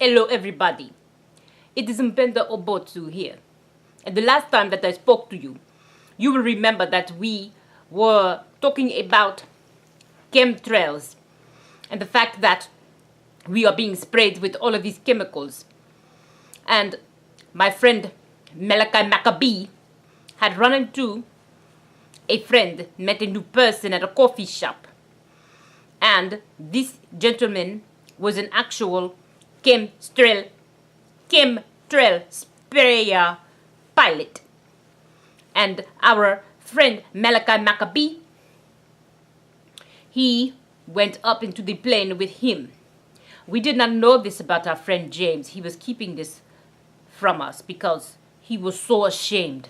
Hello everybody, it is Mpenda Obotu here. And the last time that I spoke to you, you will remember that we were talking about chemtrails and the fact that we are being sprayed with all of these chemicals. And my friend Malachi Maccabee had run into a friend, met a new person at a coffee shop. And this gentleman was an actual chemtrail sprayer pilot. And our friend Malachi Maccabee, he went up into the plane with him. We did not know this about our friend James. He was keeping this from us because he was so ashamed.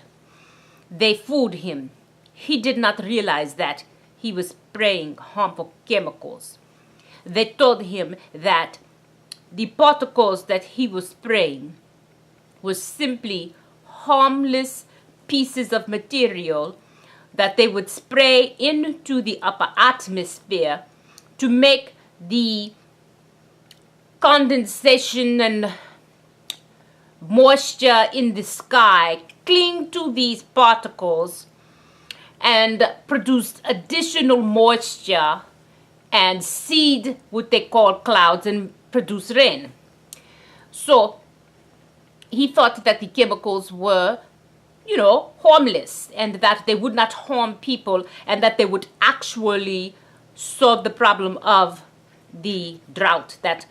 They fooled him. He did not realize that he was spraying harmful chemicals. They told him that the particles that he was spraying was simply harmless pieces of material that they would spray into the upper atmosphere to make the condensation and moisture in the sky cling to these particles and produce additional moisture and seed what they call clouds and produce rain. So he thought that the chemicals were, harmless and that they would not harm people and that they would actually solve the problem of the drought that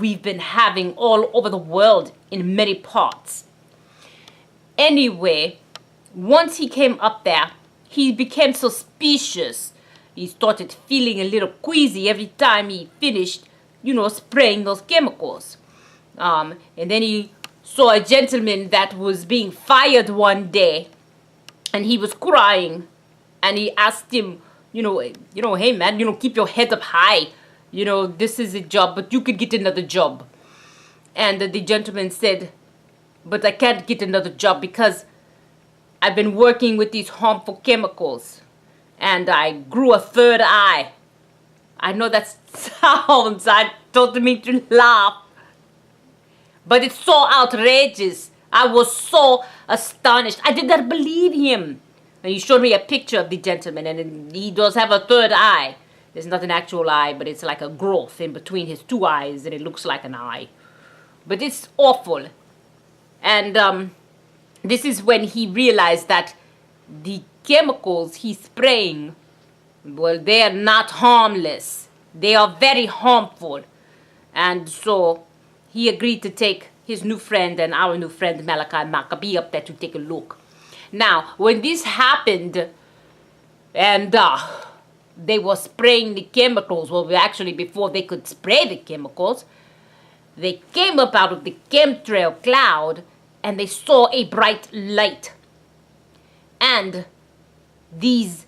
we've been having all over the world in many parts. Anyway, once he came up there, he became suspicious. He started feeling a little queasy every time he finished, spraying those chemicals. And then he saw a gentleman that was being fired one day, and he was crying, and he asked him, hey man, keep your head up high. This is a job, but you could get another job. And the gentleman said, but I can't get another job because I've been working with these harmful chemicals and I grew a third eye. I know that sounds, I don't mean to laugh, but it's so outrageous. I was so astonished. I did not believe him. And he showed me a picture of the gentleman, and he does have a third eye. It's not an actual eye, but it's like a growth in between his two eyes, and it looks like an eye. But it's awful. And this is when he realized that the chemicals he's spraying, well, they are not harmless. They are very harmful. And so he agreed to take his new friend and our new friend Malachi Maccabee up there to take a look. Now, when this happened, and they were spraying the chemicals, well, actually before they could spray the chemicals, they came up out of the chemtrail cloud and they saw a bright light. And these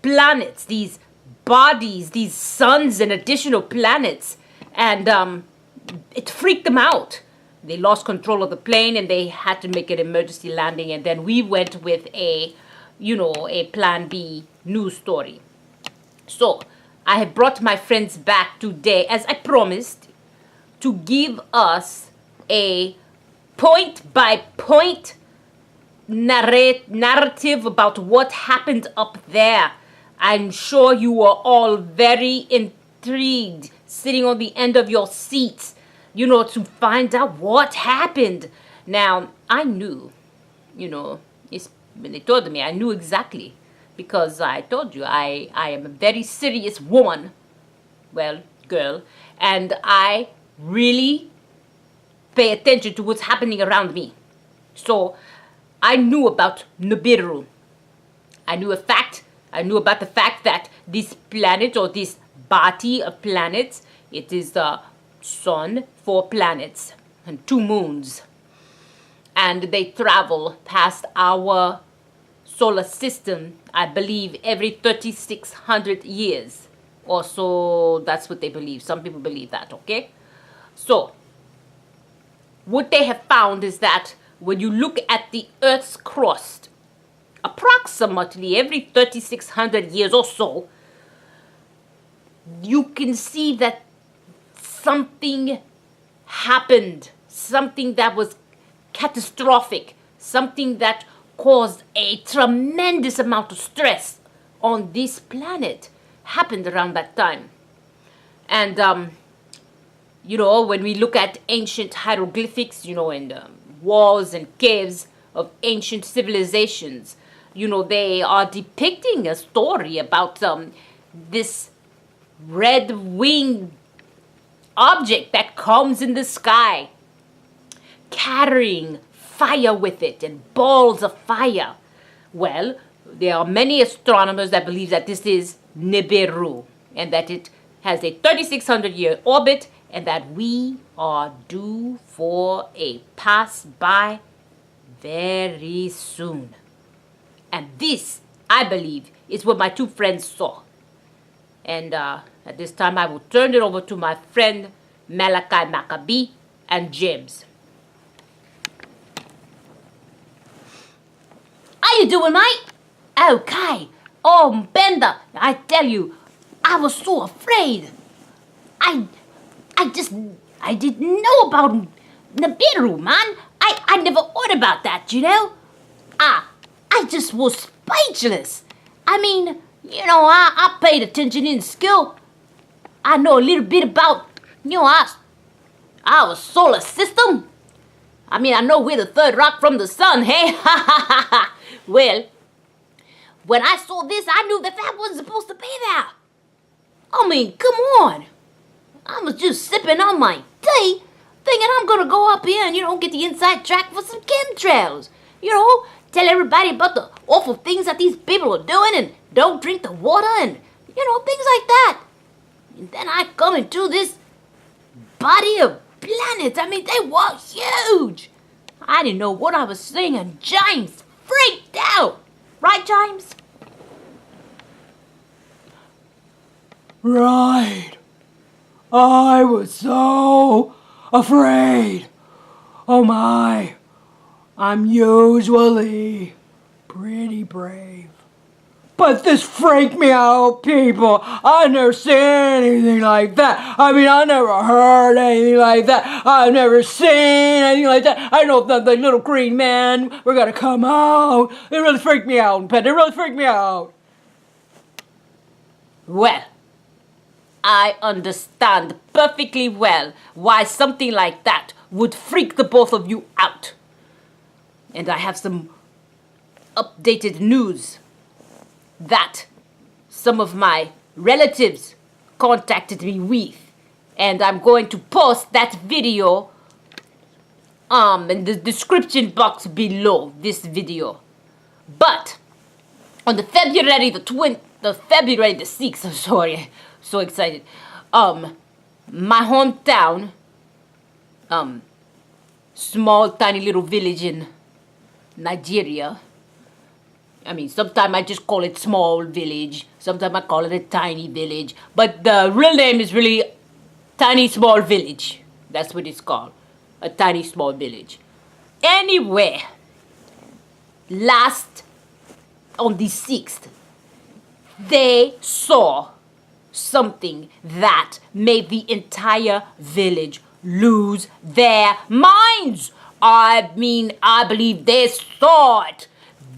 planets, these bodies, these suns and additional planets, and it freaked them out. They lost control of the plane and they had to make an emergency landing, and then we went with a plan B news story. So I have brought my friends back today, as I promised, to give us a point-by-point narrative about what happened up there. I'm sure you are all very intrigued, sitting on the end of your seats, to find out what happened. Now, I knew, when they told me, I knew exactly, because I told you I am a very serious woman, girl, and I really pay attention to what's happening around me. So I knew about Nibiru. I knew about the fact that this planet, or this body of planets, it is the sun, 4 planets and 2 moons, and they travel past our solar system, I believe, every 3,600 years or so. That's what they believe. Some people believe that, okay? So what they have found is that when you look at the Earth's crust, approximately every 3,600 years or so, you can see that something happened, something that was catastrophic, something that caused a tremendous amount of stress on this planet happened around that time. And, when we look at ancient hieroglyphics, in walls and caves of ancient civilizations, they are depicting a story about this red-winged object that comes in the sky, carrying fire with it and balls of fire. Well, there are many astronomers that believe that this is Nibiru and that it has a 3,600-year orbit and that we are due for a pass-by very soon. And this, I believe, is what my two friends saw. And at this time, I will turn it over to my friend Malachi Maccabee and James. How you doing, mate? Okay. Oh, Bender, I tell you, I was so afraid. I didn't know about Nibiru, man. I never heard about that, I just was speechless. I mean, I paid attention in school. I know a little bit about, our solar system. I mean, I know we're the third rock from the sun, hey? Well, when I saw this, I knew that wasn't supposed to be there. I mean, come on. I was just sipping on my tea, thinking I'm going to go up here and, get the inside track for some chemtrails. Tell everybody about the awful things that these people are doing and don't drink the water and, things like that. And then I come into this body of planets. I mean, they were huge. I didn't know what I was seeing and James freaked out. Right, James? Right. I was so afraid. Oh my. I'm usually pretty brave. But this freaked me out, people. I never seen anything like that. I mean, I never heard anything like that. I've never seen anything like that. I know that the little green men were gonna come out. It really freaked me out, Pet. It really freaked me out. Well, I understand perfectly well why something like that would freak the both of you out. And I have some updated news that some of my relatives contacted me with. And I'm going to post that video in the description box below this video. But on the February the 6th, I'm sorry, so excited. My hometown, small tiny little village in Nigeria. I mean, sometimes I just call it small village. Sometimes I call it a tiny village. But the real name is really tiny small village. That's what it's called. A tiny small village. Anyway, on the 6th, they saw something that made the entire village lose their minds. I mean, I believe they saw it.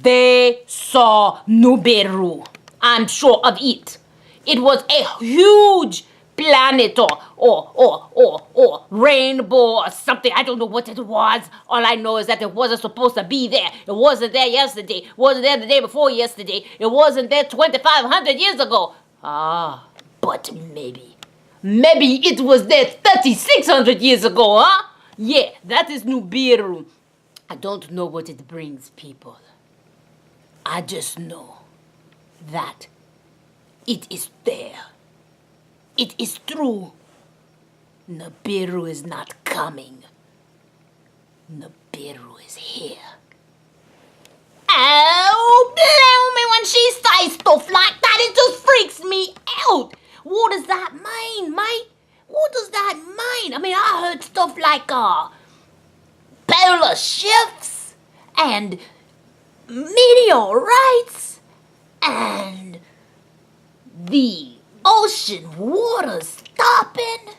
They saw Nibiru. I'm sure of it. It was a huge planet or rainbow or something. I don't know what it was. All I know is that it wasn't supposed to be there. It wasn't there yesterday. It wasn't there the day before yesterday. It wasn't there 2,500 years ago. But maybe it was there 3,600 years ago, huh? Yeah, that is Nibiru. I don't know what it brings, people. I just know that it is there. It is true. Nibiru is not coming. Nibiru is here. Oh, blow me when she says stuff like that. It just freaks me out. What does that mean, mate? What does that mean? I mean, I heard stuff like polar shifts and meteorites and the ocean water stopping.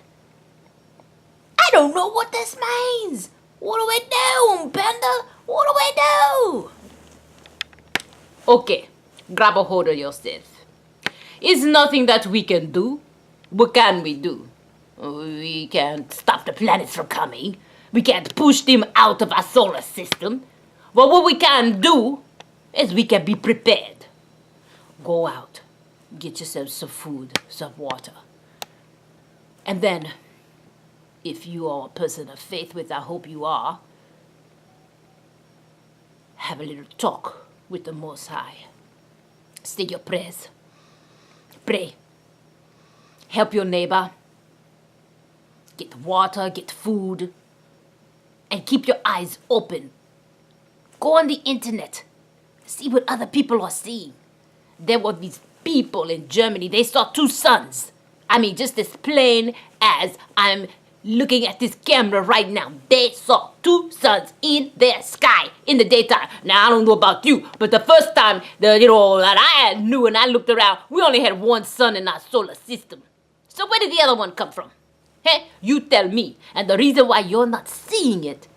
I don't don't know what this means. What do we do, Panda? What do we do? Okay, grab a hold of yourself. It's nothing that we can do. What can we do? We can't stop the planets from coming. We can't push them out of our solar system. But what we can do is we can be prepared. Go out, get yourself some food, some water. And then, if you are a person of faith, which I hope you are, have a little talk with the Most High. Say your prayers. Pray. Help your neighbor. Get water, get food. And keep your eyes open. Go on the internet. See what other people are seeing. There were these people in Germany. They saw two suns. I mean, just as plain as I'm looking at this camera right now. They saw two suns in their sky in the daytime. Now, I don't know about you, but the first time that I knew and I looked around, we only had one sun in our solar system. So where did the other one come from? Hey, you tell me. And the reason why you're not seeing it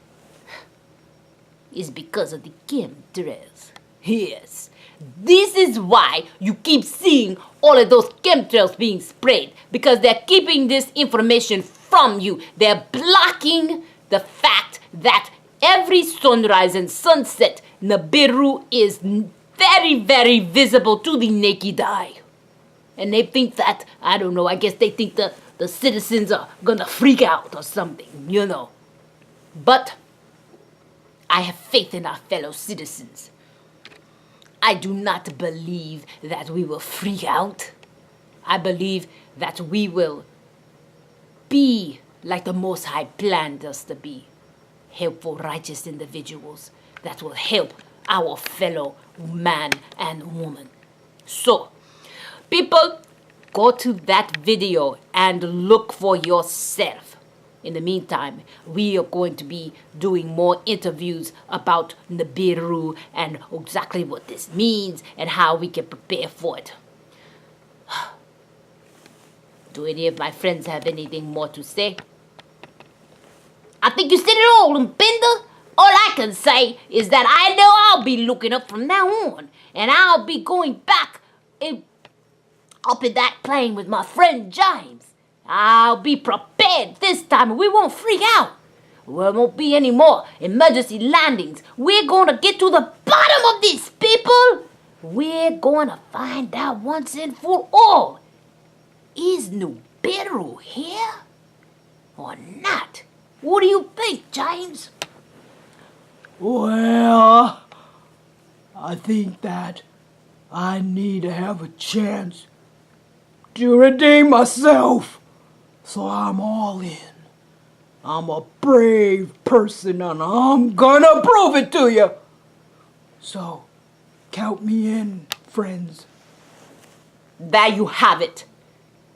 is because of the chemtrails. Yes. This is why you keep seeing all of those chemtrails being sprayed, because they're keeping this information from you. They're blocking the fact that every sunrise and sunset, Nibiru is very, very visible to the naked eye. And they think that, I don't know, I guess they think the citizens are gonna freak out or something, But I have faith in our fellow citizens. I do not believe that we will freak out. I believe that we will be like the Most High planned us to be. Helpful, righteous individuals that will help our fellow man and woman. So, people, go to that video and look for yourself. In the meantime, we are going to be doing more interviews about Nibiru and exactly what this means and how we can prepare for it. Do any of my friends have anything more to say? I think you said it all, Bender. All I can say is that I know I'll be looking up from now on. And I'll be going back up in that plane with my friend James. I'll be prepared this time. We won't freak out. There won't be any more emergency landings. We're going to get to the bottom of this, people. We're going to find out once and for all. Is Nibiru here or not? What do you think, James? Well, I think that I need to have a chance to redeem myself. So I'm all in. I'm a brave person and I'm gonna prove it to you. So, count me in, friends. There you have it.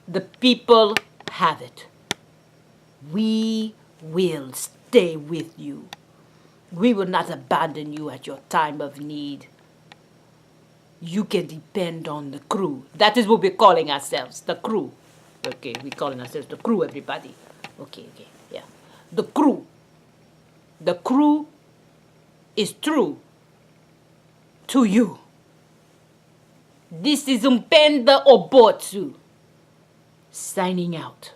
The people have it. We will stay with you. We will not abandon you at your time of need. You can depend on the crew. That is what we're calling ourselves, the crew. Okay, we're calling ourselves the crew, everybody. Okay, yeah. The crew. The crew is true to you. This is Mpenda Obotsu, signing out.